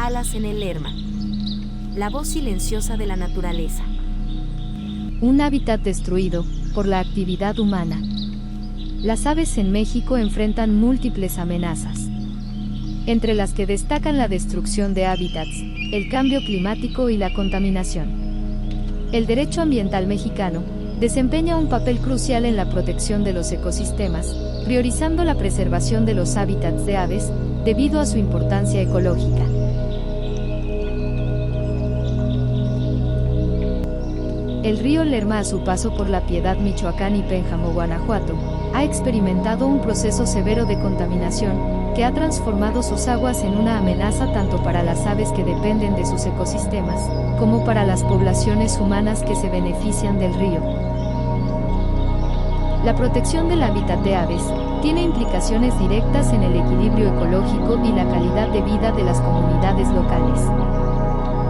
Alas en el Lerma. La voz silenciosa de la naturaleza. Un hábitat destruido por la actividad humana. Las aves en México enfrentan múltiples amenazas, entre las que destacan la destrucción de hábitats, el cambio climático y la contaminación. El derecho ambiental mexicano desempeña un papel crucial en la protección de los ecosistemas, priorizando la preservación de los hábitats de aves, debido a su importancia ecológica. El río Lerma, a su paso por La Piedad, Michoacán y Pénjamo, Guanajuato, ha experimentado un proceso severo de contaminación, que ha transformado sus aguas en una amenaza tanto para las aves que dependen de sus ecosistemas, como para las poblaciones humanas que se benefician del río. La protección del hábitat de aves tiene implicaciones directas en el equilibrio ecológico y la calidad de vida de las comunidades locales.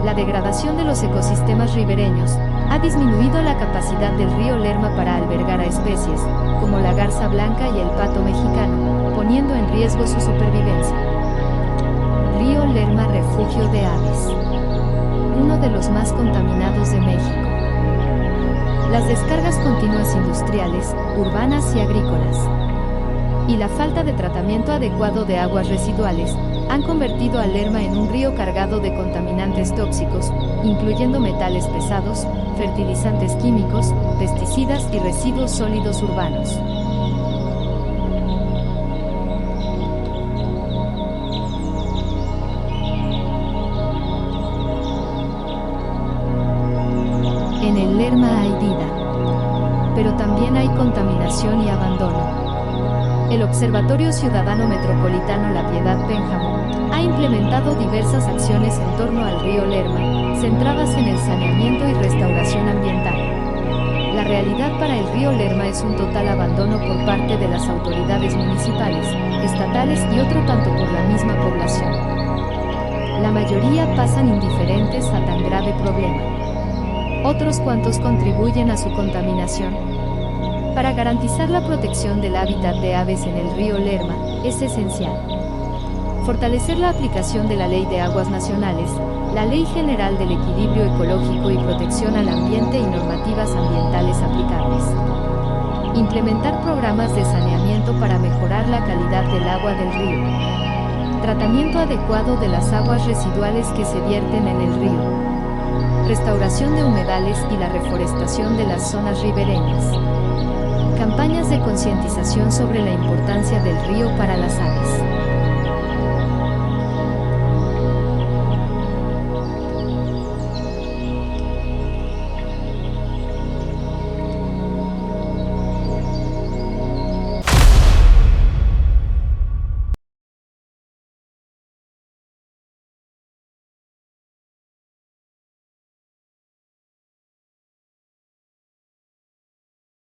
La degradación de los ecosistemas ribereños ha disminuido la capacidad del río Lerma para albergar a especies, como la garza blanca y el pato mexicano, poniendo en riesgo su supervivencia. Río Lerma, refugio de aves. Uno de los más contaminados de México. Las descargas continuas industriales, urbanas y agrícolas, y la falta de tratamiento adecuado de aguas residuales han convertido al Lerma en un río cargado de contaminantes tóxicos, incluyendo metales pesados, fertilizantes químicos, pesticidas y residuos sólidos urbanos. En el Lerma hay vida, pero también hay contaminación y abandono. El Observatorio Ciudadano Metropolitano La Piedad Pénjamo ha implementado diversas acciones en torno al río Lerma, centradas en el saneamiento y restauración ambiental. La realidad para el río Lerma es un total abandono por parte de las autoridades municipales, estatales y otro tanto por la misma población. La mayoría pasan indiferentes a tan grave problema. Otros cuantos contribuyen a su contaminación. Para garantizar la protección del hábitat de aves en el río Lerma, es esencial fortalecer la aplicación de la Ley de Aguas Nacionales, la Ley General del Equilibrio Ecológico y Protección al Ambiente y normativas ambientales aplicables. Implementar programas de saneamiento para mejorar la calidad del agua del río. Tratamiento adecuado de las aguas residuales que se vierten en el río. Restauración de humedales y la reforestación de las zonas ribereñas. Campañas de concientización sobre la importancia del río para las aves.